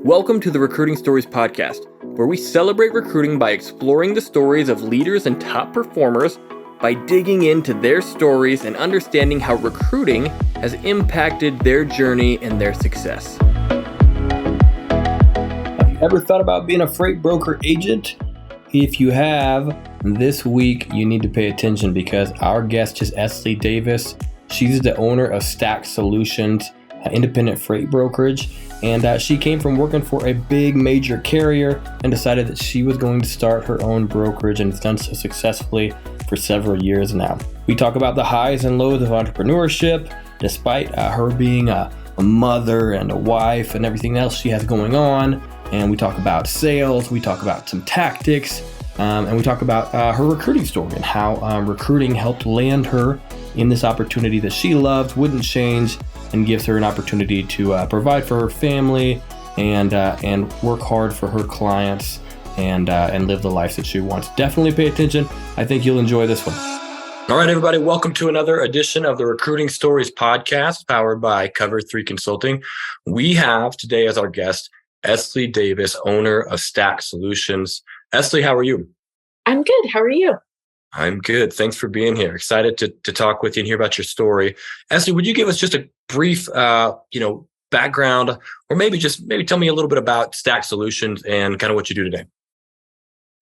Welcome to the Recruiting Stories podcast, where we celebrate recruiting by exploring the stories of leaders and top performers by digging into their stories and understanding how recruiting has impacted their journey and their success. Have you ever thought about being a freight broker agent? If you have, this week you need to pay attention because our guest is Esslie Davis. She's the owner of STAC Solutions, an independent freight brokerage. And she came from working for a big major carrier and decided that she was going to start her own brokerage, and it's done so successfully for several years now. We talk about the highs and lows of entrepreneurship, despite her being a mother and a wife and everything else she has going on. And we talk about sales, we talk about some tactics, and we talk about her recruiting story and how recruiting helped land her in this opportunity that she loved, wouldn't change, and gives her an opportunity to provide for her family and work hard for her clients and live the life that she wants. Definitely pay attention. I think you'll enjoy this one. All right, everybody, welcome to another edition of the Recruiting Stories podcast, powered by Cover 3 Consulting. We have today as our guest, Esslie Davis, owner of STAC Solutions. Esslie, how are you? I'm good. How are you? I'm good. Thanks for being here. Excited to talk with you and hear about your story. Esslie, would you give us just a brief, background, or maybe tell me a little bit about STAC Solutions and kind of what you do today?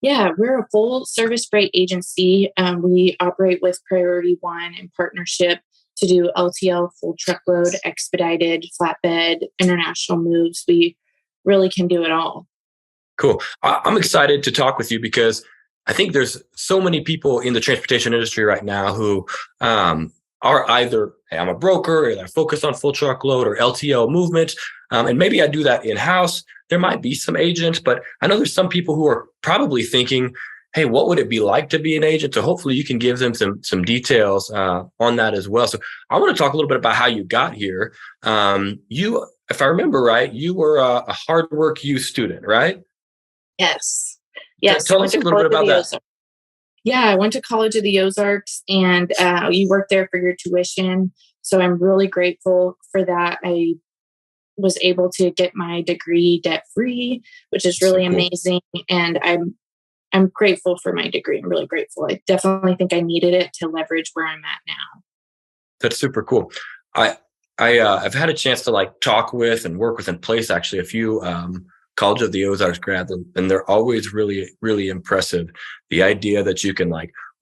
Yeah, we're a full service freight agency. We operate with Priority One in partnership to do LTL, full truckload, expedited, flatbed, international moves. We really can do it all. Cool. I'm excited to talk with you because I think there's so many people in the transportation industry right now who are either, hey, I'm a broker, or they're focused on full truckload or LTL movement. And maybe I do that in-house. There might be some agents, but I know there's some people who are probably thinking, hey, what would it be like to be an agent? So hopefully you can give them some details on that as well. So I want to talk a little bit about how you got here. You, if I remember right, you were a hard work U student, right? Yes. Tell us a little bit about that. Yeah, I went to College of the Ozarks, and you work there for your tuition. So I'm really grateful for that. I was able to get my degree debt free, which is really amazing. And I'm grateful for my degree. I'm really grateful. I definitely think I needed it to leverage where I'm at now. That's super cool. I've had a chance to talk with and work with and place actually a few College of the Ozarks grads, and they're always really, really impressive. The idea that you can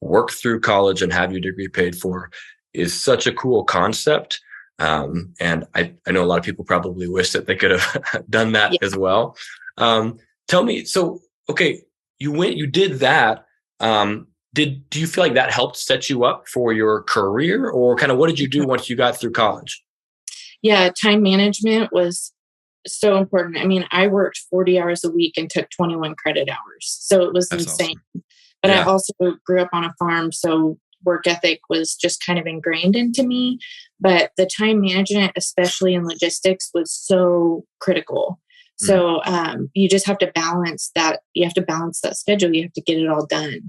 work through college and have your degree paid for is such a cool concept. And I know a lot of people probably wish that they could have done that as well. Tell me, you did that. Do you feel like that helped set you up for your career, or kind of what did you do once you got through college? Yeah, time management was so important. I mean, I worked 40 hours a week and took 21 credit hours. So it was insane. Awesome. But I also grew up on a farm. So work ethic was just kind of ingrained into me. But the time management, especially in logistics, was so critical. So you just have to balance that. You have to balance that schedule. You have to get it all done.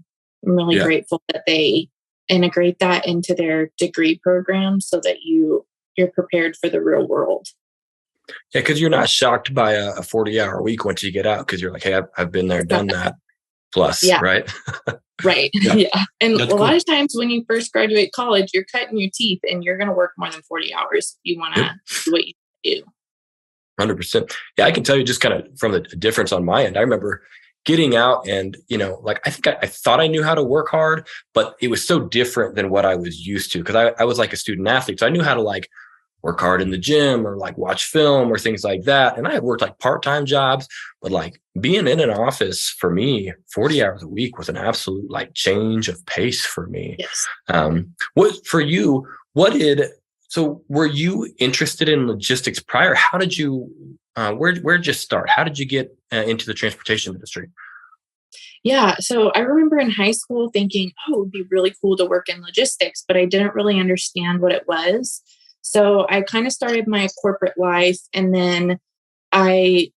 I'm really grateful that they integrate that into their degree program so that you're prepared for the real world. Yeah, because you're not shocked by a 40-hour week once you get out, because you're like, hey, I've been there, done that. Plus, right? Right. Yeah. And that's a lot of times when you first graduate college, you're cutting your teeth and you're going to work more than 40 hours if you want to do what you do. 100%. Yeah, I can tell you just kind of from the difference on my end. I remember getting out and, I think I thought I knew how to work hard, but it was so different than what I was used to, because I was like a student athlete. So I knew how to work hard in the gym or watch film or things like that. And I had worked part-time jobs, but being in an office for me, 40 hours a week was an absolute change of pace for me. Yes. What for you, so were you interested in logistics prior? How did you, where'd you start? How did you get into the transportation industry? Yeah. So I remember in high school thinking, it would be really cool to work in logistics, but I didn't really understand what it was. So I kind of started my corporate life, and then I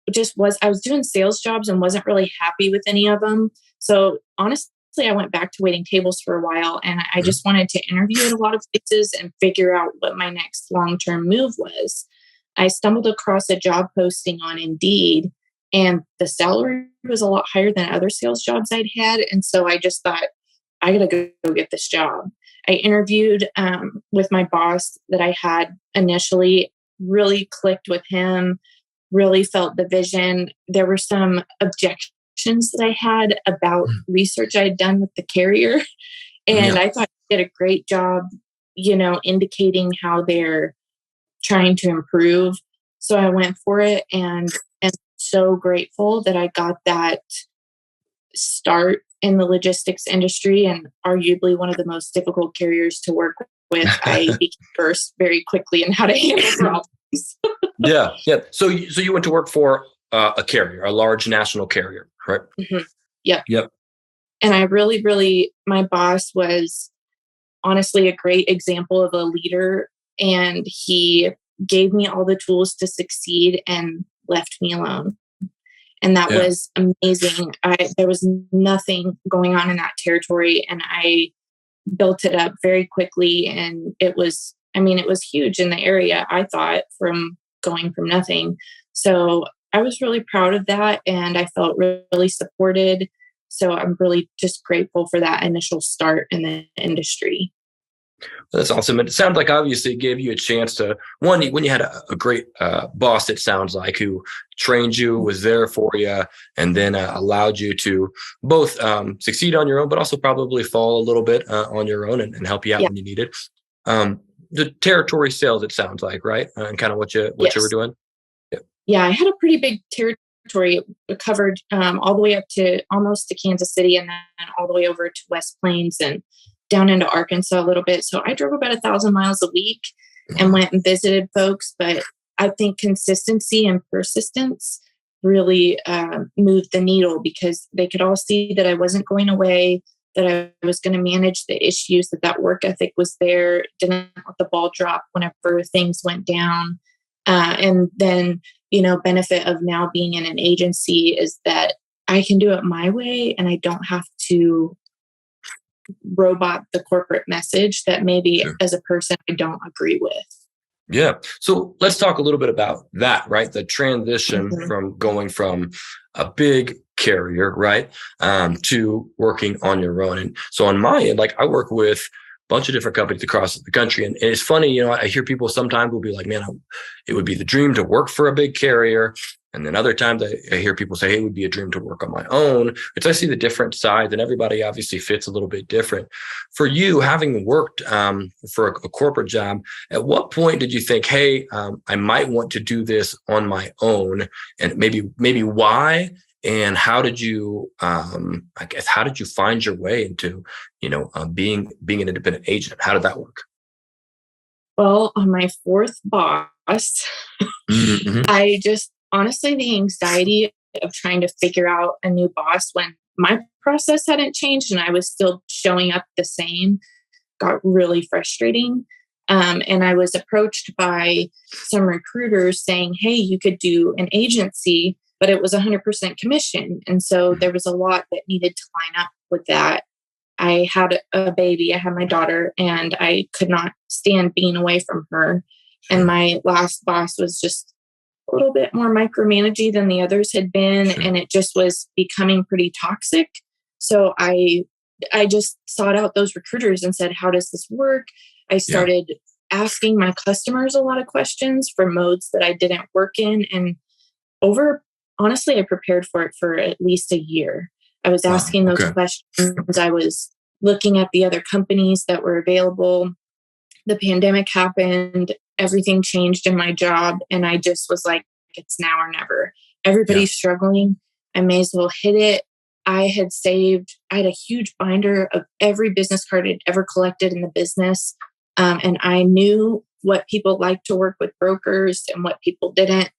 was doing sales jobs and wasn't really happy with any of them. So honestly, I went back to waiting tables for a while, and I just wanted to interview at a lot of places and figure out what my next long-term move was. I stumbled across a job posting on Indeed, and the salary was a lot higher than other sales jobs I'd had. And so I just thought, I got to go get this job. I interviewed with my boss that I had initially, really clicked with him, really felt the vision. There were some objections that I had about research I had done with the carrier. And I thought he did a great job, indicating how they're trying to improve. So I went for it, and so grateful that I got that start in the logistics industry, and arguably one of the most difficult carriers to work with. I became versed very quickly in how to handle problems. Yeah. So you went to work for a carrier, a large national carrier, right? Mm-hmm. Yep. And I really, my boss was honestly a great example of a leader, and he gave me all the tools to succeed and left me alone. And that was amazing. There was nothing going on in that territory, and I built it up very quickly. And it was huge in the area, I thought, from going from nothing. So I was really proud of that, and I felt really supported. So I'm really just grateful for that initial start in the industry. That's awesome. It sounds like obviously it gave you a chance to, when you had a great boss, it sounds like, who trained you, was there for you, and then allowed you to both succeed on your own, but also probably fall a little bit on your own and help you out when you needed. The territory sales, it sounds like, right? And kind of what you were doing. Yeah, I had a pretty big territory. It covered all the way up to almost to Kansas City, and then all the way over to West Plains and down into Arkansas a little bit. So I drove about 1,000 miles a week and went and visited folks. But I think consistency and persistence really moved the needle, because they could all see that I wasn't going away, that I was going to manage the issues, that work ethic was there, didn't let the ball drop whenever things went down. And then, benefit of now being in an agency is that I can do it my way, and I don't have to robot the corporate message that maybe as a person I don't agree with. Yeah. So let's talk a little bit about that, right? The transition from going from a big carrier, right, to working on your own. And so on my end, I work with a bunch of different companies across the country. And it's funny, I hear people sometimes will be like, man, it would be the dream to work for a big carrier. And then other times I hear people say, hey, it would be a dream to work on my own. It's I see the different sides, and everybody obviously fits a little bit different. For you, having worked for a corporate job, at what point did you think, hey, I might want to do this on my own? And maybe why? And how did you, how did you find your way into, being an independent agent? How did that work? Well, on my fourth boss, I just, honestly, the anxiety of trying to figure out a new boss when my process hadn't changed and I was still showing up the same got really frustrating. And I was approached by some recruiters saying, hey, you could do an agency, but it was 100% commission. And so there was a lot that needed to line up with that. I had a baby, I had my daughter, and I could not stand being away from her. And my last boss was just a little bit more micromanaging than the others had been. And it just was becoming pretty toxic. So I just sought out those recruiters and said, how does this work? I started asking my customers a lot of questions for modes that I didn't work in. And honestly, I prepared for it for at least a year. I was asking those questions. I was looking at the other companies that were available. The pandemic happened. Everything changed in my job. And I just was like, it's now or never. Everybody's struggling. I may as well hit it. I had a huge binder of every business card I'd ever collected in the business. And I knew what people liked to work with brokers and what people didn't.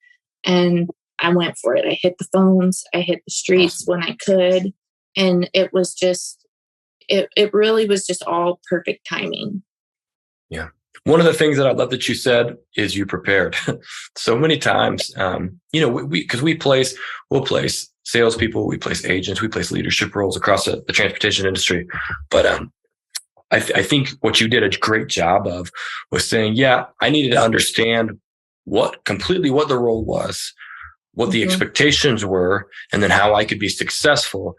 And I went for it. I hit the phones. I hit the streets when I could. And it was just, it really was just all perfect timing. Yeah. One of the things that I love that you said is you prepared. So many times, because we'll place salespeople, we place agents, we place leadership roles across the transportation industry. But I think what you did a great job of was saying, I needed to understand what the role was, what the expectations were, and then how I could be successful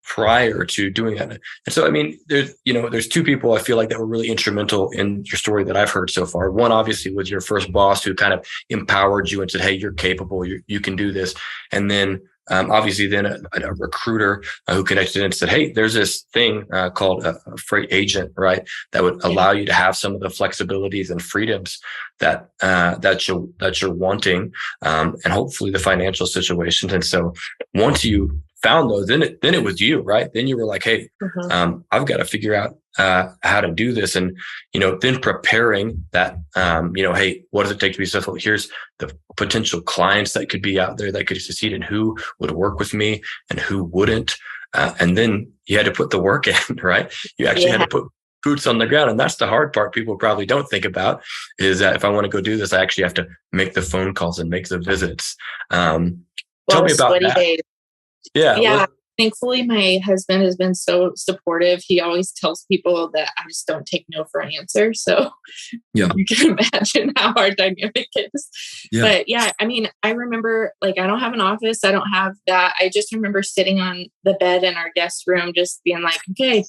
prior to doing that. And so, I mean, there's two people I feel like that were really instrumental in your story that I've heard so far. One obviously was your first boss who kind of empowered you and said, hey, you're capable, you can do this. And then obviously then a recruiter who connected in and said, hey, there's this thing called a freight agent, right? That would allow you to have some of the flexibilities and freedoms that you're wanting, and hopefully the financial situations. And so once you found those, then it was you, right? Then you were like, hey, I've got to figure out how to do this. And, then preparing that, hey, what does it take to be successful? Here's the potential clients that could be out there that could succeed and who would work with me and who wouldn't. And then you had to put the work in, right? You actually had to put boots on the ground. And that's the hard part people probably don't think about, is that if I want to go do this, I actually have to make the phone calls and make the visits. Tell me about that. Days. Yeah. Thankfully, my husband has been so supportive. He always tells people that I just don't take no for an answer. So you can imagine how our dynamic is. But I mean, I remember, like, I don't have an office. I don't have that. I just remember sitting on the bed in our guest room, just being like, okay,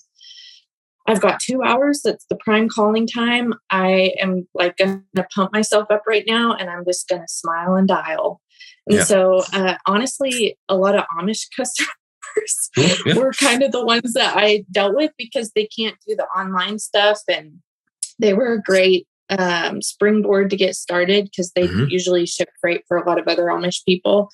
I've got 2 hours. That's the prime calling time. I am like going to pump myself up right now, and I'm just going to smile and dial. And so, honestly, a lot of Amish customers were kind of the ones that I dealt with because they can't do the online stuff. And they were a great springboard to get started because they usually ship freight for a lot of other Amish people.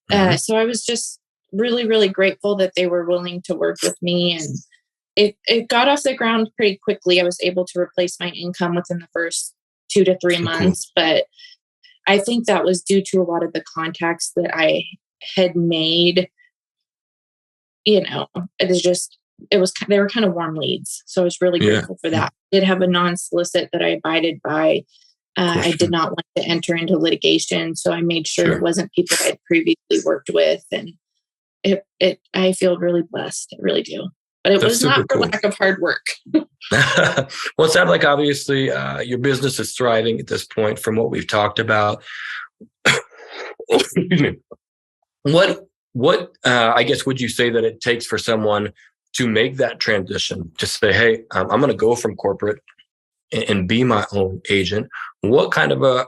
So I was just really, really grateful that they were willing to work with me. And it got off the ground pretty quickly. I was able to replace my income within the first 2 to 3 months. But I think that was due to a lot of the contacts that I had made. They were kind of warm leads. So I was really grateful for that. I did have a non-solicit that I abided by. I did not want to enter into litigation. So I made sure it wasn't people I'd previously worked with. And I feel really blessed. I really do. But it was not for lack of hard work. Well, it sounds like obviously your business is thriving at this point from what we've talked about. Excuse me. What I guess would you say that it takes for someone to make that transition to say, hey, I'm going to go from corporate and be my own agent? What kind of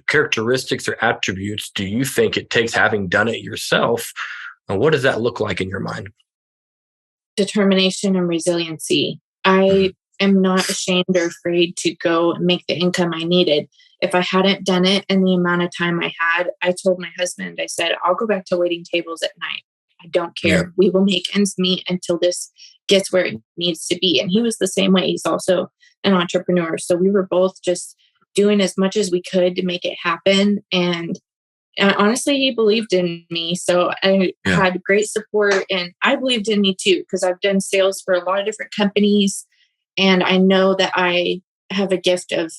characteristics or attributes do you think it takes, having done it yourself? And what does that look like in your mind? Determination and resiliency. I am not ashamed or afraid to go and make the income I needed. If I hadn't done it in the amount of time I had, I told my husband, I said, I'll go back to waiting tables at night. I don't care. Yeah. We will make ends meet until this gets where it needs to be. And he was the same way. He's also an entrepreneur. So we were both just doing as much as we could to make it happen. And honestly, he believed in me. So I had great support, and I believed in me too, because I've done sales for a lot of different companies. And I know that I have a gift of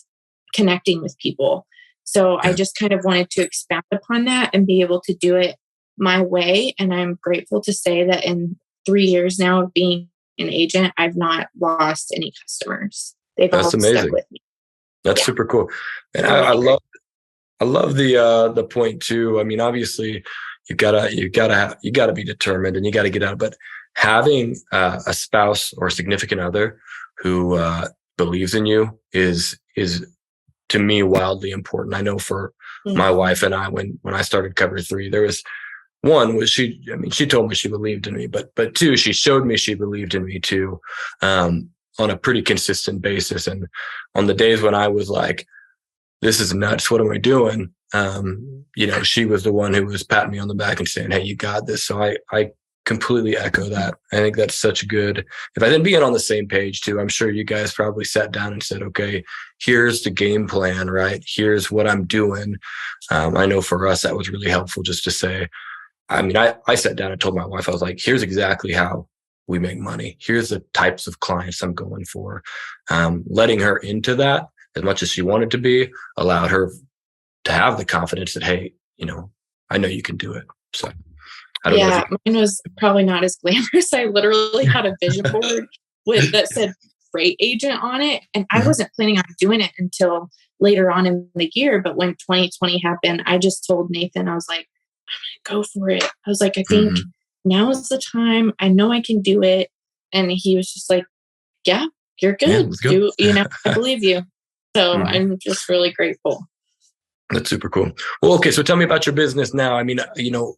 connecting with people. So I just kind of wanted to expand upon that and be able to do it my way. And I'm grateful to say that in 3 years now of being an agent, I've not lost any customers. They've all stuck with me. That's super cool. And I love the point too. I mean, obviously you gotta be determined and you gotta get out, but having a spouse or significant other who believes in you is to me wildly important. I know for my wife and I, when I started Cover 3, there was one was she told me she believed in me, but two, she showed me she believed in me too, on a pretty consistent basis. And on the days when I was like, this is nuts, what am I doing? She was the one who was patting me on the back and saying, hey, you got this. So I completely echo that. I think that's such good. If I didn't be on the same page too, I'm sure you guys probably sat down and said, okay, here's the game plan, right? Here's what I'm doing. I know for us, that was really helpful just to say, I sat down and told my wife, I was like, here's exactly how we make money. Here's the types of clients I'm going for. Letting her into that as much as she wanted to be allowed her to have the confidence that, hey, I know you can do it. So I don't know. Mine was probably not as glamorous. I literally had a vision board that said freight agent on it. And I wasn't planning on doing it until later on in the year. But when 2020 happened, I just told Nathan, I was like, go for it. I was like, I think now is the time. I know I can do it. And he was just like, yeah, you're good. Yeah, let's go. I believe you. So I'm just really grateful. That's super cool. Well, okay. So tell me about your business now. I mean, I know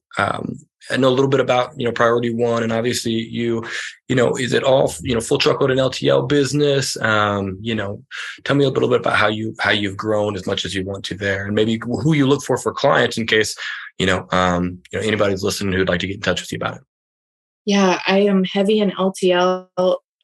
a little bit about, Priority One, and obviously is it all, full truckload and LTL business? Tell me a little bit about how you've grown as much as you want to there, and maybe who you look for clients in case, anybody's listening who'd like to get in touch with you about it. Yeah, I am heavy in LTL,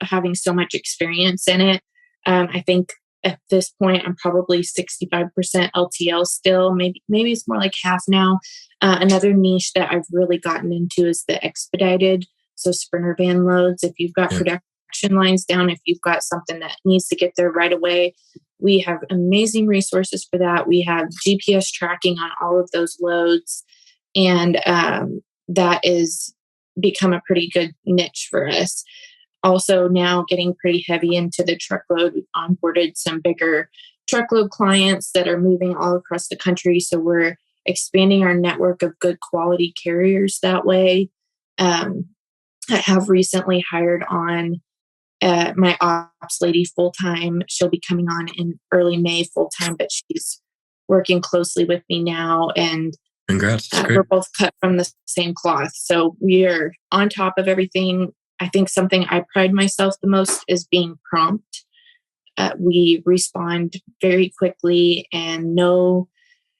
having so much experience in it. I think at this point, I'm probably 65% LTL still. Maybe it's more like half now. Another niche that I've really gotten into is the expedited. So sprinter van loads. If you've got production lines down, if you've got something that needs to get there right away, we have amazing resources for that. We have GPS tracking on all of those loads. And that is become a pretty good niche for us. Also now getting pretty heavy into the truckload. We've onboarded some bigger truckload clients that are moving all across the country. So we're expanding our network of good quality carriers that way. I have recently hired on my ops lady full-time. She'll be coming on in early May full-time, but she's working closely with me now. And congrats. We're both cut from the same cloth. So we are on top of everything. I think something I pride myself the most is being prompt. We respond very quickly and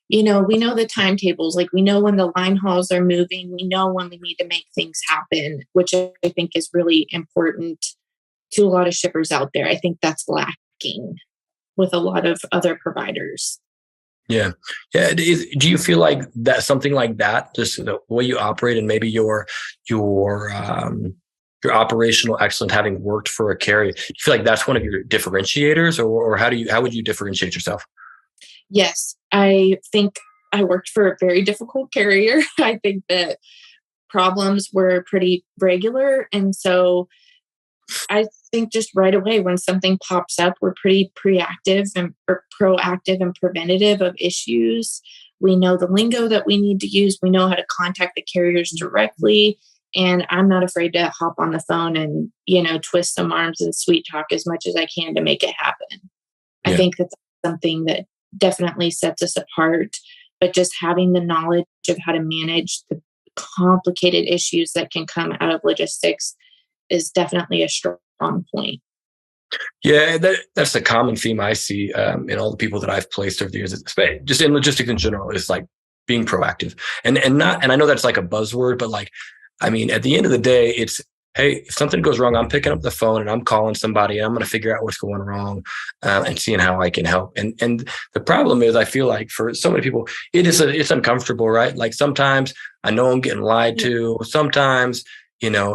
we know the timetables. Like we know when the line hauls are moving. We know when we need to make things happen, which I think is really important to a lot of shippers out there. I think that's lacking with a lot of other providers. Yeah. Do you feel like that something like that, just the way you operate and maybe your operational excellence, having worked for a carrier, you feel like that's one of your differentiators, or how would you differentiate yourself? Yes, I think I worked for a very difficult carrier. I think that problems were pretty regular. And so I think just right away when something pops up, we're pretty proactive and preventative of issues. We know the lingo that we need to use. We know how to contact the carriers directly. And I'm not afraid to hop on the phone and, twist some arms and sweet talk as much as I can to make it happen. I think that's something that definitely sets us apart. But just having the knowledge of how to manage the complicated issues that can come out of logistics is definitely a strong point. Yeah, that's a common theme I see in all the people that I've placed over the years, just in logistics in general, is like being proactive. And I know that's like a buzzword, but at the end of the day, it's, hey, if something goes wrong, I'm picking up the phone and I'm calling somebody and I'm going to figure out what's going wrong and seeing how I can help. And the problem is, I feel like for so many people, it's uncomfortable, right? Like sometimes I know I'm getting lied to. Sometimes,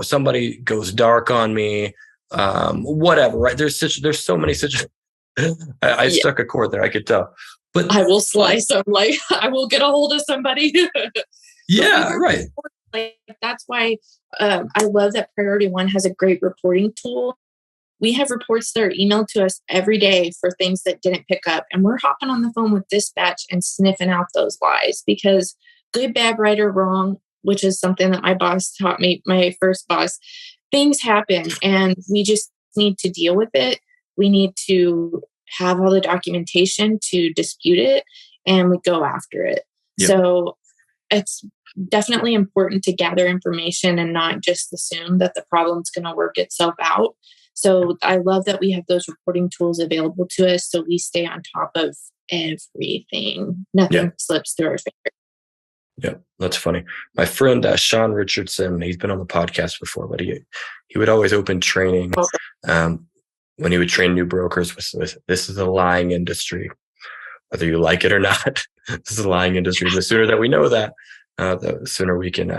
somebody goes dark on me, whatever, right? There's so many situations. I struck a chord there, I could tell. But I will slice them, I will get a hold of somebody. Yeah, right. That's why I love that Priority One has a great reporting tool. We have reports that are emailed to us every day for things that didn't pick up. And we're hopping on the phone with dispatch and sniffing out those lies, because good, bad, right, or wrong, which is something that my boss taught me, my first boss, things happen and we just need to deal with it. We need to have all the documentation to dispute it, and we go after it. Yep. So it's definitely important to gather information and not just assume that the problem's going to work itself out. So I love that we have those reporting tools available to us, so we stay on top of everything. Nothing slips through our fingers. Yeah, that's funny. My friend Sean Richardson, he's been on the podcast before, but he would always open training when he would train new brokers with this is a lying industry, whether you like it or not. This is a lying industry. The sooner that we know that, the sooner we can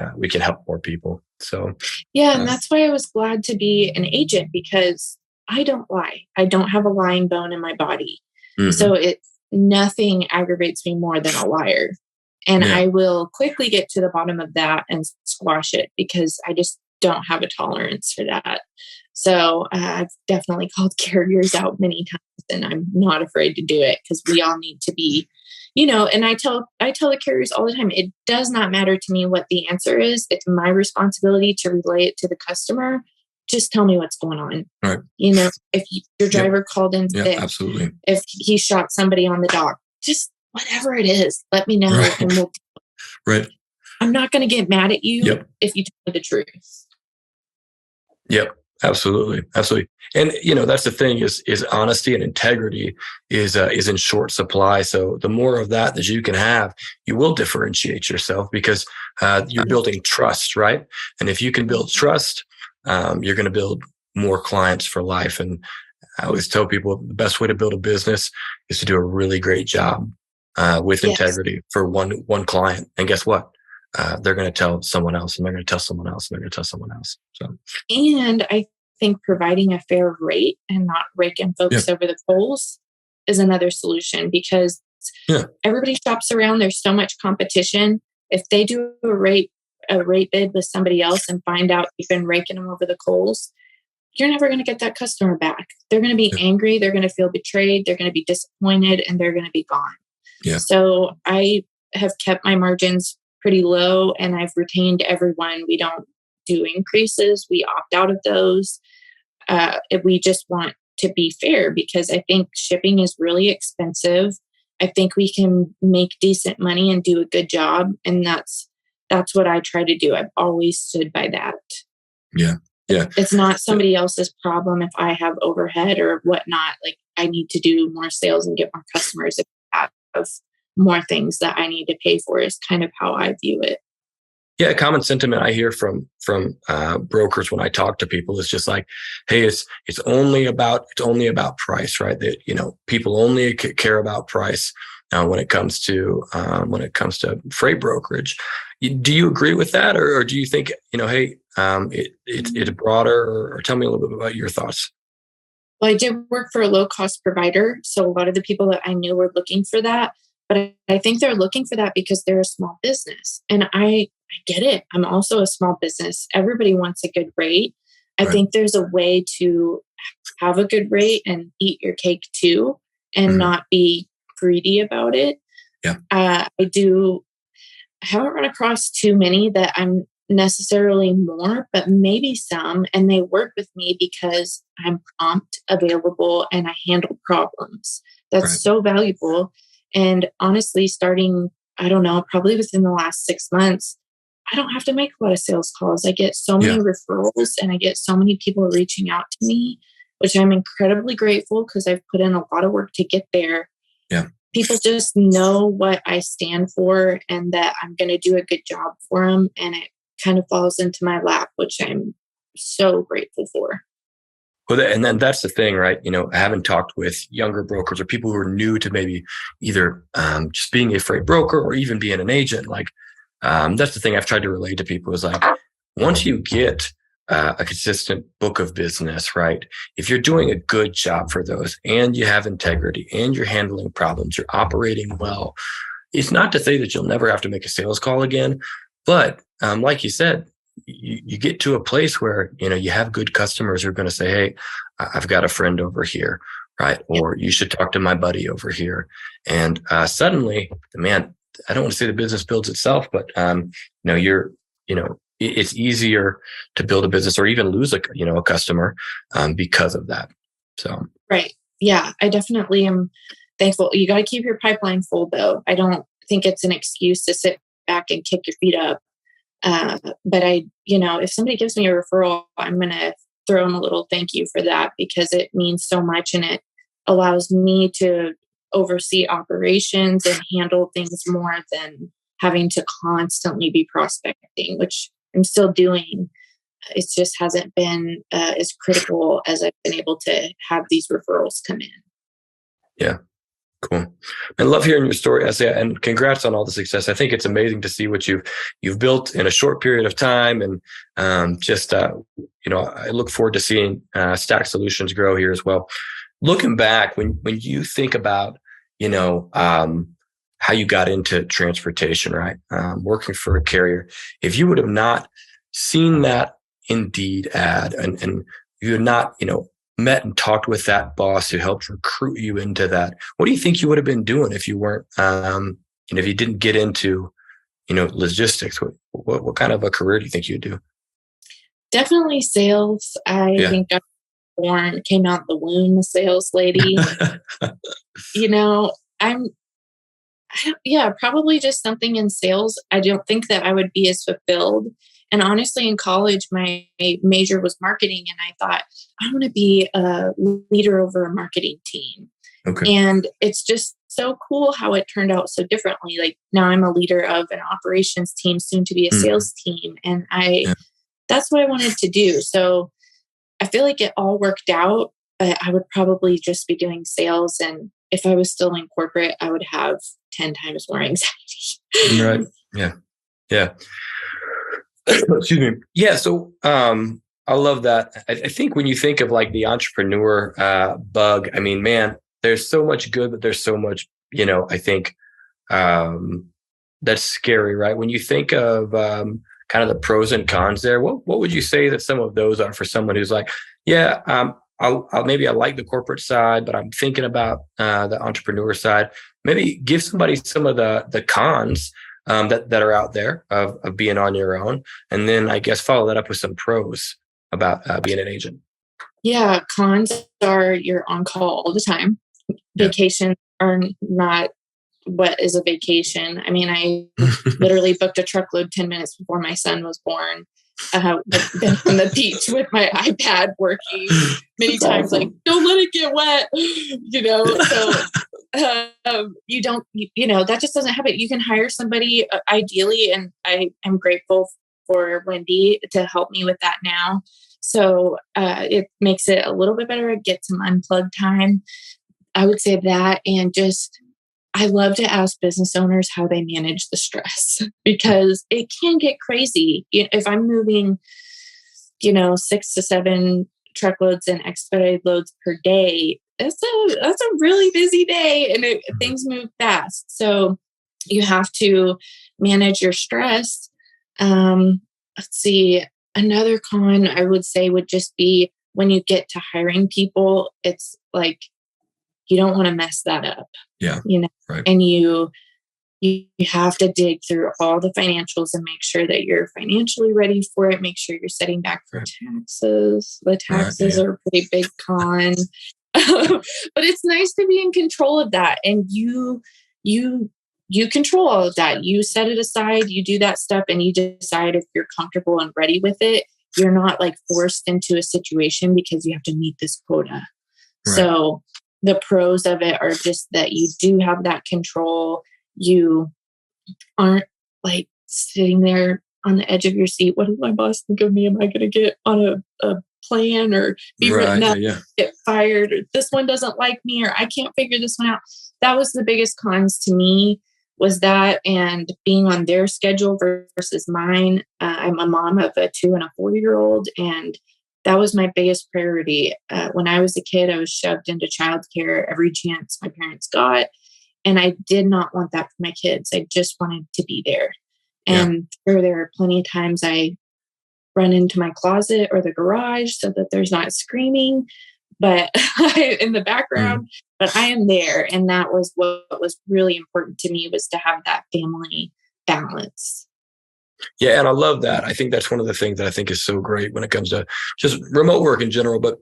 help more people. So and that's why I was glad to be an agent, because I don't lie. I don't have a lying bone in my body. Mm-hmm. So nothing aggravates me more than a liar. And I will quickly get to the bottom of that and squash it, because don't have a tolerance for that. So I've definitely called carriers out many times, and I'm not afraid to do it because we all need to be, and I tell the carriers all the time, it does not matter to me what the answer is. It's my responsibility to relay it to the customer. Just tell me what's going on. Right. If your driver called in sick, absolutely. If he shot somebody on the dock, just whatever it is, let me know. Right. And Right. I'm not going to get mad at you if you tell me the truth. Yep. Absolutely. Absolutely. And, that's the thing is honesty and integrity is in short supply. So the more of that you can have, you will differentiate yourself because you're building trust, right? And if you can build trust, you're going to build more clients for life. And I always tell people the best way to build a business is to do a really great job with integrity for one client. And guess what? They're going to tell someone else, and they're going to tell someone else, and they're going to tell someone else. So, and I think providing a fair rate and not raking folks over the coals is another solution because everybody shops around. There's so much competition. If they do a rate bid with somebody else and find out you've been raking them over the coals, you're never going to get that customer back. They're going to be angry. They're going to feel betrayed. They're going to be disappointed, and they're going to be gone. Yeah. So I have kept my margins pretty low, and I've retained everyone. We don't do increases. We opt out of those. We just want to be fair because I think shipping is really expensive. I think we can make decent money and do a good job. And that's what I try to do. I've always stood by that. Yeah. Yeah. It's not somebody else's problem if I have overhead or whatnot. Like I need to do more sales and get more customers if I have more things that I need to pay for is kind of how I view it. Yeah, a common sentiment I hear from brokers when I talk to people is just like, "Hey, it's only about price, right? That people only care about price when it comes to freight brokerage." Do you agree with that, or do you think hey, it's broader? Or tell me a little bit about your thoughts. Well, I did work for a low cost provider, so a lot of the people that I knew were looking for that. But I think they're looking for that because they're a small business. And I get it. I'm also a small business. Everybody wants a good rate. I think there's a way to have a good rate and eat your cake too and not be greedy about it. Yeah. I haven't run across too many that I'm necessarily more, but maybe some. And they work with me because I'm prompt, available, and I handle problems. That's so valuable. And honestly, starting, I don't know, probably within the last 6 months, I don't have to make a lot of sales calls. I get so many referrals and I get so many people reaching out to me, which I'm incredibly grateful because I've put in a lot of work to get there. Yeah. People just know what I stand for and that I'm going to do a good job for them. And it kind of falls into my lap, which I'm so grateful for. Well, and then that's the thing, right? I haven't talked with younger brokers or people who are new to maybe either just being a freight broker or even being an agent. Like that's the thing I've tried to relate to people is like, once you get a consistent book of business, right? If you're doing a good job for those and you have integrity and you're handling problems, you're operating well, it's not to say that you'll never have to make a sales call again. But like you said, you get to a place where, you have good customers who are going to say, "Hey, I've got a friend over here," right? Or you should talk to my buddy over here. And suddenly, man, I don't want to say the business builds itself, but it's easier to build a business or even lose a customer because of that. So right, yeah, I definitely am thankful. You got to keep your pipeline full, though. I don't think it's an excuse to sit back and kick your feet up. But if somebody gives me a referral, I'm going to throw them a little thank you for that because it means so much and it allows me to oversee operations and handle things more than having to constantly be prospecting, which I'm still doing. It just hasn't been as critical as I've been able to have these referrals come in. Yeah. Cool. I love hearing your story, Esslie, and congrats on all the success. I think it's amazing to see what you've built in a short period of time. And I look forward to seeing STAC Solutions grow here as well. Looking back, when you think about, how you got into transportation, right? Working for a carrier, if you would have not seen that, Indeed ad, and you had not, met and talked with that boss who helped recruit you into that, what do you think you would have been doing if you weren't, if you didn't get into, logistics? What kind of a career do you think you'd do? Definitely sales. I think came out the womb a sales lady. Probably just something in sales. I don't think that I would be as fulfilled. And honestly, in college, my major was marketing, and I thought, I want to be a leader over a marketing team. Okay. And it's just so cool how it turned out so differently. Like now I'm a leader of an operations team, soon to be a sales team. And that's what I wanted to do. So I feel like it all worked out, but I would probably just be doing sales. And if I was still in corporate, I would have 10 times more anxiety. Right. Yeah. Yeah. Excuse me. Yeah. So, I love that. I think when you think of like the entrepreneur, bug, I mean, man, there's so much good, but there's so much, I think, that's scary, right? When you think of, kind of the pros and cons there, what would you say that some of those are for someone who's like, I'll maybe I like the corporate side, but I'm thinking about, the entrepreneur side. Maybe give somebody some of the cons, that are out there of being on your own. And then I guess follow that up with some pros about, being an agent. Yeah. Cons are you're on call all the time. Vacations are not what is a vacation. I mean, I literally booked a truckload 10 minutes before my son was born. I've been on the beach with my iPad working many times, like, don't let it get wet, so you don't, that just doesn't happen. You can hire somebody ideally. And I am grateful for Wendy to help me with that now. So it makes it a little bit better. I get some unplugged time. I would say that. And just, I love to ask business owners how they manage the stress because it can get crazy. If I'm moving, 6 to 7 truckloads and expedited loads per day, that's a really busy day, and things move fast. So you have to manage your stress. Let's see. Another con I would say would just be when you get to hiring people, it's like, you don't want to mess that up. Yeah. Right. And you have to dig through all the financials and make sure that you're financially ready for it. Make sure you're setting back for taxes. The taxes are a pretty big con. But it's nice to be in control of that. And you control all of that. You set it aside, you do that stuff, and you decide if you're comfortable and ready with it. You're not like forced into a situation because you have to meet this quota. Right. So the pros of it are just that you do have that control. You aren't like sitting there on the edge of your seat. What does my boss think of me? Am I going to get on a plan or be written up, get fired? Or this one doesn't like me, or I can't figure this one out. That was the biggest cons to me, was that, and being on their schedule versus mine. I'm a mom of a 2 and a 4-year-old, and that was my biggest priority. When I was a kid, I was shoved into childcare every chance my parents got. And I did not want that for my kids. I just wanted to be there. And sure, there are plenty of times I run into my closet or the garage so that there's not screaming, but in the background, but I am there. And that was what was really important to me, was to have that family balance. Yeah. And I love that. I think that's one of the things that I think is so great when it comes to just remote work in general, but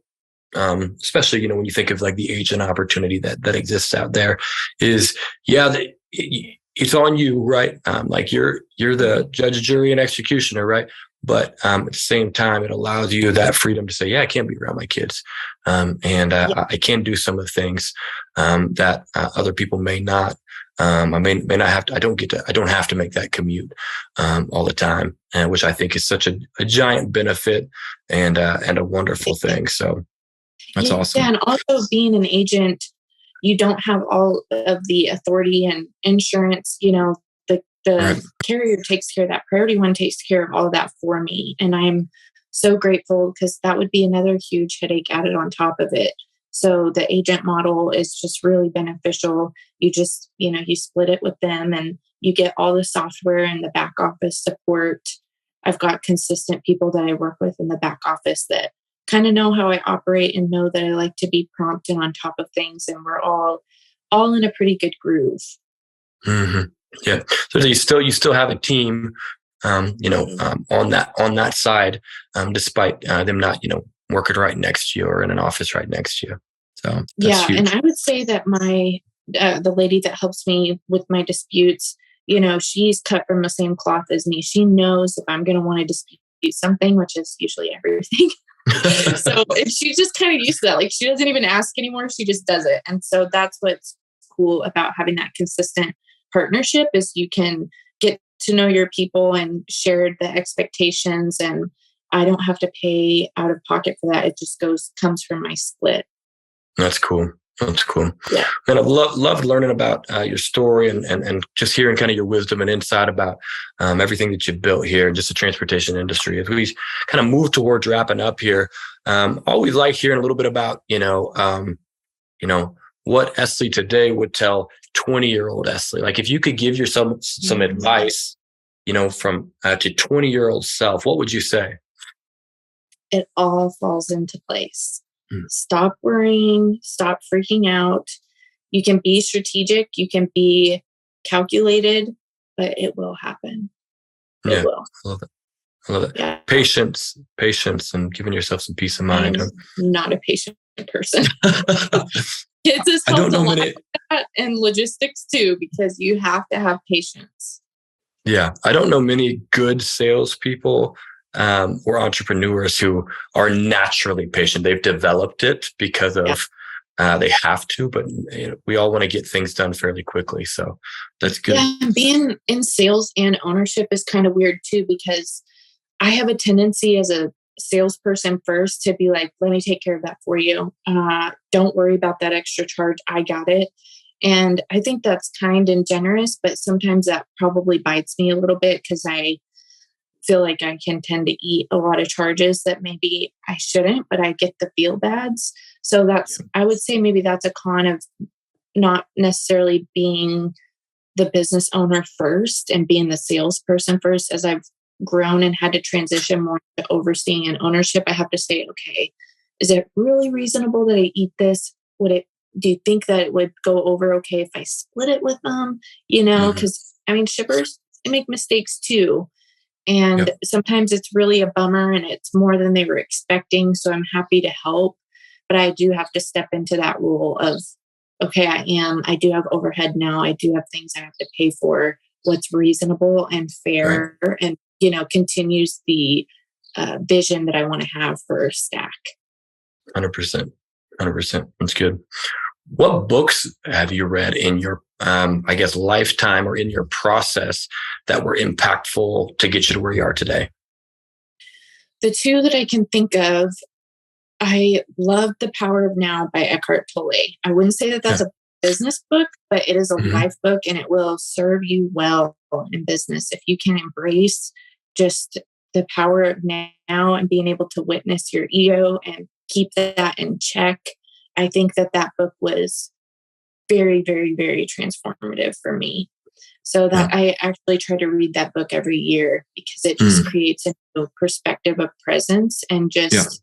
especially, when you think of like the agent opportunity that exists out there, is, it's on you, right? Like you're the judge, jury, and executioner, right? But at the same time, it allows you that freedom to say, I can't be around my kids. I can do some of the things that other people may not. I may not have to. I don't have to make that commute all the time, which I think is such a giant benefit and a wonderful thing. So that's awesome. Yeah, and also being an agent, you don't have all of the authority and insurance. The carrier takes care of that. Priority One takes care of all of that for me. And I'm so grateful, because that would be another huge headache added on top of it. So the agent model is just really beneficial. You just, you split it with them, and you get all the software and the back office support. I've got consistent people that I work with in the back office that kind of know how I operate and know that I like to be prompt and on top of things. And we're all in a pretty good groove. Mm-hmm. Yeah. So you still have a team, on that side, despite them not, working right next to you or in an office right next to you. So that's huge. And I would say that the lady that helps me with my disputes, she's cut from the same cloth as me. She knows if I'm going to want to dispute something, which is usually everything. So she's just kind of used to that. Like, she doesn't even ask anymore. She just does it. And so that's what's cool about having that consistent partnership, is you can get to know your people and share the expectations, and I don't have to pay out of pocket for that. It just comes from my split. That's cool. Yeah. And I've loved learning about your story and just hearing kind of your wisdom and insight about everything that you've built here and just the transportation industry. As we kind of move towards wrapping up here, always like hearing a little bit about, what Esslie today would tell 20-year-old Esslie. Like, if you could give yourself some advice, from to 20-year-old self, what would you say? It all falls into place. Stop worrying, stop freaking out. You can be strategic, you can be calculated, but it will happen. It will. I love it. Yeah. Patience, and giving yourself some peace of mind. I'm not a patient person. Kids has helped a lot with that, and logistics too, because you have to have patience. Yeah. I don't know many good salespeople or entrepreneurs who are naturally patient. They've developed it because of they have to, but we all want to get things done fairly quickly. So that's good. Yeah, being in sales and ownership is kind of weird too, because I have a tendency as a salesperson first to be like, let me take care of that for you. Don't worry about that extra charge. I got it. And I think that's kind and generous, but sometimes that probably bites me a little bit, because I feel like I can tend to eat a lot of charges that maybe I shouldn't, but I get the feel bads. So I would say maybe that's a con of not necessarily being the business owner first and being the salesperson first. As I've grown and had to transition more to overseeing and ownership, I have to say, okay, is it really reasonable that I eat this? Do you think that it would go over okay if I split it with them? Because shippers, they make mistakes too. And sometimes it's really a bummer and it's more than they were expecting. So I'm happy to help, but I do have to step into that role of, okay, I do have overhead now. I do have things I have to pay for. What's reasonable and fair, and, continues the vision that I want to have for STAC. 100%. That's good. What books have you read in your, lifetime or in your process that were impactful to get you to where you are today? The two that I can think of, I love The Power of Now by Eckhart Tolle. I wouldn't say that that's a business book, but it is a life book, and it will serve you well in business. If you can embrace just the power of now and being able to witness your ego and keep that in check, I think that book was very, very, very transformative for me. So that I actually try to read that book every year, because it just creates a new perspective of presence and just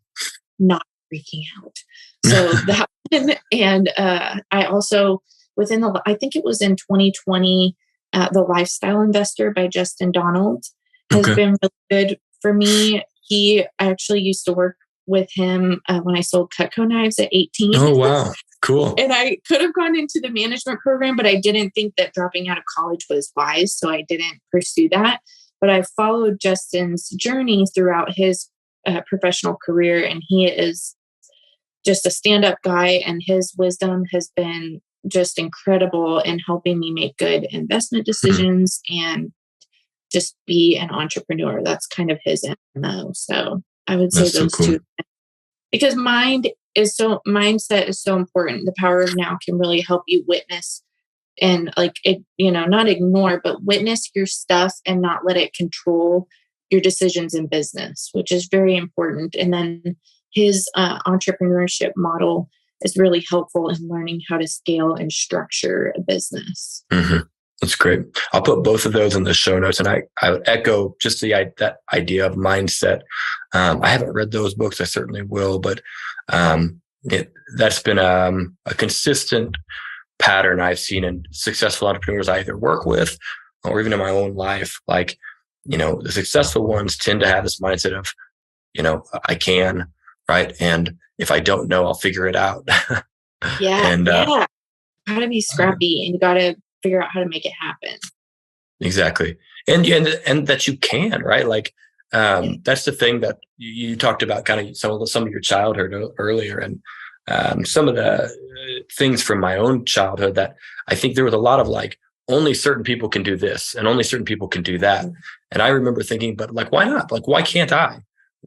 not freaking out. So that one, and I also, I think it was in 2020, The Lifestyle Investor by Justin Donald has been really good for me. I actually used to work with him when I sold Cutco knives at 18. Oh, wow. Cool. And I could have gone into the management program, but I didn't think that dropping out of college was wise. So I didn't pursue that. But I followed Justin's journey throughout his professional career. And he is just a stand-up guy. And his wisdom has been just incredible in helping me make good investment decisions and just be an entrepreneur. That's kind of his MO. So I would say those two. Because mindset is so important. The Power of Now can really help you witness and not ignore, but witness your stuff and not let it control your decisions in business, which is very important. And then his entrepreneurship model is really helpful in learning how to scale and structure a business. That's great. I'll put both of those in the show notes, and I would echo just that idea of mindset. I haven't read those books. I certainly will, but that's been a consistent pattern I've seen in successful entrepreneurs I either work with or even in my own life. Like, the successful ones tend to have this mindset of, I can, right? And if I don't know, I'll figure it out. Yeah. And you gotta be scrappy and you gotta figure out how to make it happen. Exactly. And that you can, right? Like, that's the thing that you talked about, kind of some of your childhood earlier. And some of the things from my own childhood that I think there was a lot of like, only certain people can do this and only certain people can do that. And I remember thinking, but like, why not? Like, why can't I?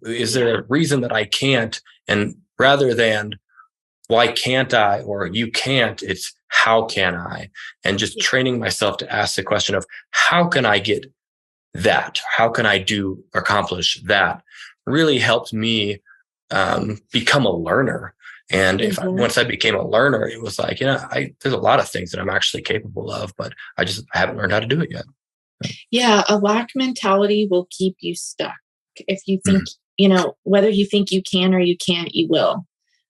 Is there a reason that I can't? And rather than why can't I or you can't, it's how can I? And just training myself to ask the question of how can I get that? How can I accomplish that? Really helped me become a learner. And once I became a learner, it was like, there's a lot of things that I'm actually capable of, but I haven't learned how to do it yet. Yeah. A lack mentality will keep you stuck. If you think, whether you think you can or you can't, you will.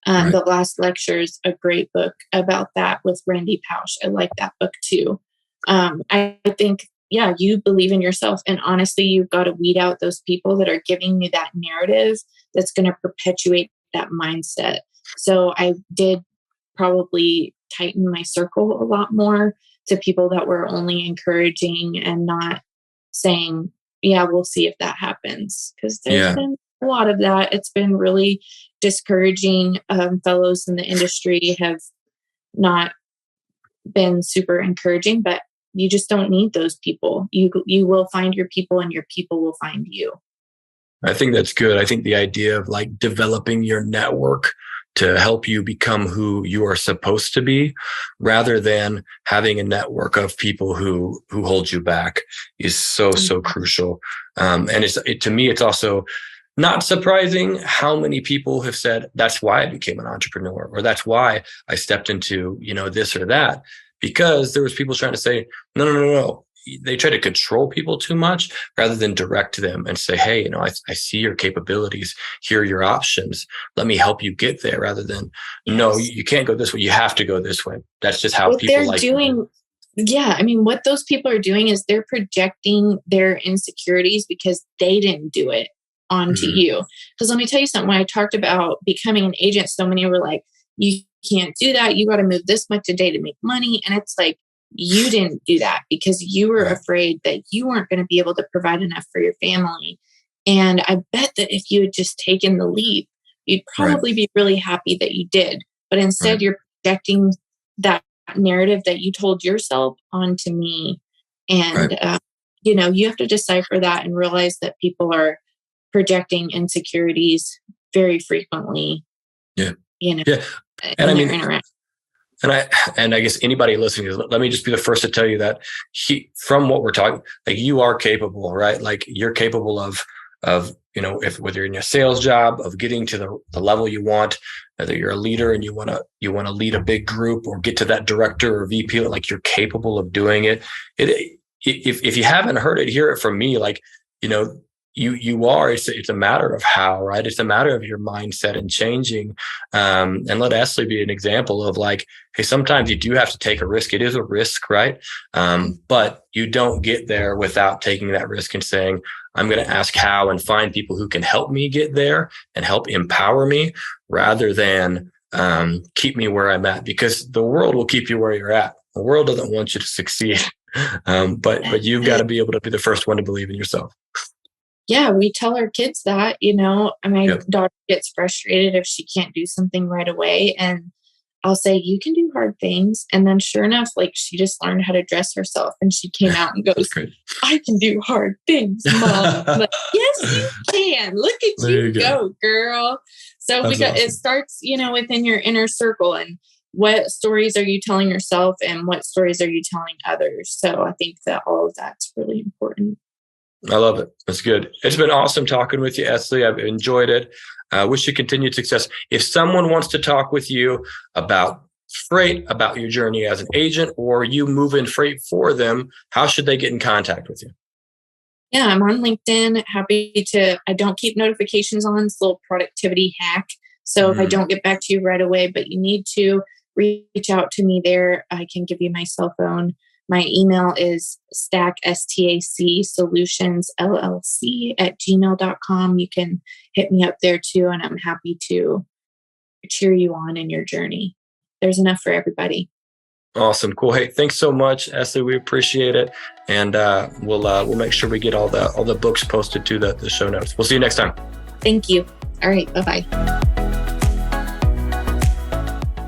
Right. The Last Lecture is a great book about that with Randy Pausch. I like that book too. I think, you believe in yourself. And honestly, you've got to weed out those people that are giving you that narrative that's going to perpetuate that mindset. So I did probably tighten my circle a lot more to people that were only encouraging and not saying, we'll see if that happens. Because there's been a lot of that. It's been really discouraging. Fellows in the industry have not been super encouraging, but you just don't need those people. You will find your people and your people will find you. I think that's good. I think the idea of like developing your network to help you become who you are supposed to be, rather than having a network of people who hold you back, is so crucial. And to me, it's also not surprising how many people have said, that's why I became an entrepreneur, or that's why I stepped into, this or that, because there was people trying to say, no. They try to control people too much rather than direct them and say, hey, I see your capabilities. Here are your options. Let me help you get there, rather than, no, you can't go this way. You have to go this way. That's just how people like doing. Yeah. I mean, what those people are doing is they're projecting their insecurities because they didn't do it onto you. Because let me tell you something, when I talked about becoming an agent, so many were like, you can't do that. You got to move this much a day to make money. And it's like, you didn't do that because you were afraid that you weren't going to be able to provide enough for your family. And I bet that if you had just taken the leap, you'd probably be really happy that you did. But instead, you're projecting that narrative that you told yourself onto me. And, you have to decipher that and realize that people are projecting insecurities very frequently. Yeah. And I mean, interaction. And I guess anybody listening, let me just be the first to tell you that from what we're talking, like, you are capable, right? Like, you're capable of whether you're in your sales job, of getting to the level you want, whether you're a leader and you want to lead a big group or get to that director or VP, like, you're capable of doing it. If you haven't heard it, hear it from me. Like, you are, it's a matter of how, right? It's a matter of your mindset and changing. And let Esslie be an example of like, hey, sometimes you do have to take a risk. It is a risk, right? But you don't get there without taking that risk and saying, I'm going to ask how and find people who can help me get there and help empower me, rather than keep me where I'm at, because the world will keep you where you're at. The world doesn't want you to succeed. But you've got to be able to be the first one to believe in yourself. Yeah, we tell our kids that, my daughter gets frustrated if she can't do something right away. And I'll say, you can do hard things. And then sure enough, like, she just learned how to dress herself and she came out and goes, I can do hard things, Mom. I'm like, yes, you can. Look at you go, girl. So it starts, within your inner circle, and what stories are you telling yourself and what stories are you telling others? So I think that all of that's really important. I love it. That's good. It's been awesome talking with you, Esslie. I've enjoyed it. I wish you continued success. If someone wants to talk with you about freight about your journey as an agent, or you move in freight for them, how should they get in contact with you? Yeah, I'm on LinkedIn. I don't keep notifications on. It's a little productivity hack. So if I don't get back to you right away, but you need to reach out to me there, I can give you my cell phone. My email is STAC Solutions LLC @gmail.com. You can hit me up there too, and I'm happy to cheer you on in your journey. There's enough for everybody. Awesome. Cool. Hey, thanks so much, Esslie. We appreciate it. And we'll make sure we get all the books posted to the show notes. We'll see you next time. Thank you. All right. Bye-bye.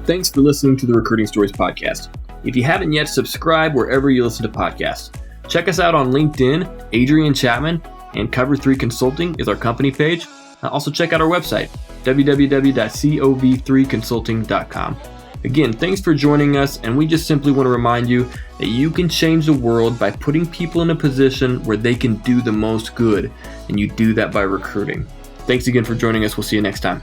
Thanks for listening to the Recruiting Stories podcast. If you haven't yet, subscribe wherever you listen to podcasts. Check us out on LinkedIn, Adrian Chapman, and Cover 3 Consulting is our company page. Also check out our website, www.cov3consulting.com. Again, thanks for joining us, and we just simply want to remind you that you can change the world by putting people in a position where they can do the most good, and you do that by recruiting. Thanks again for joining us. We'll see you next time.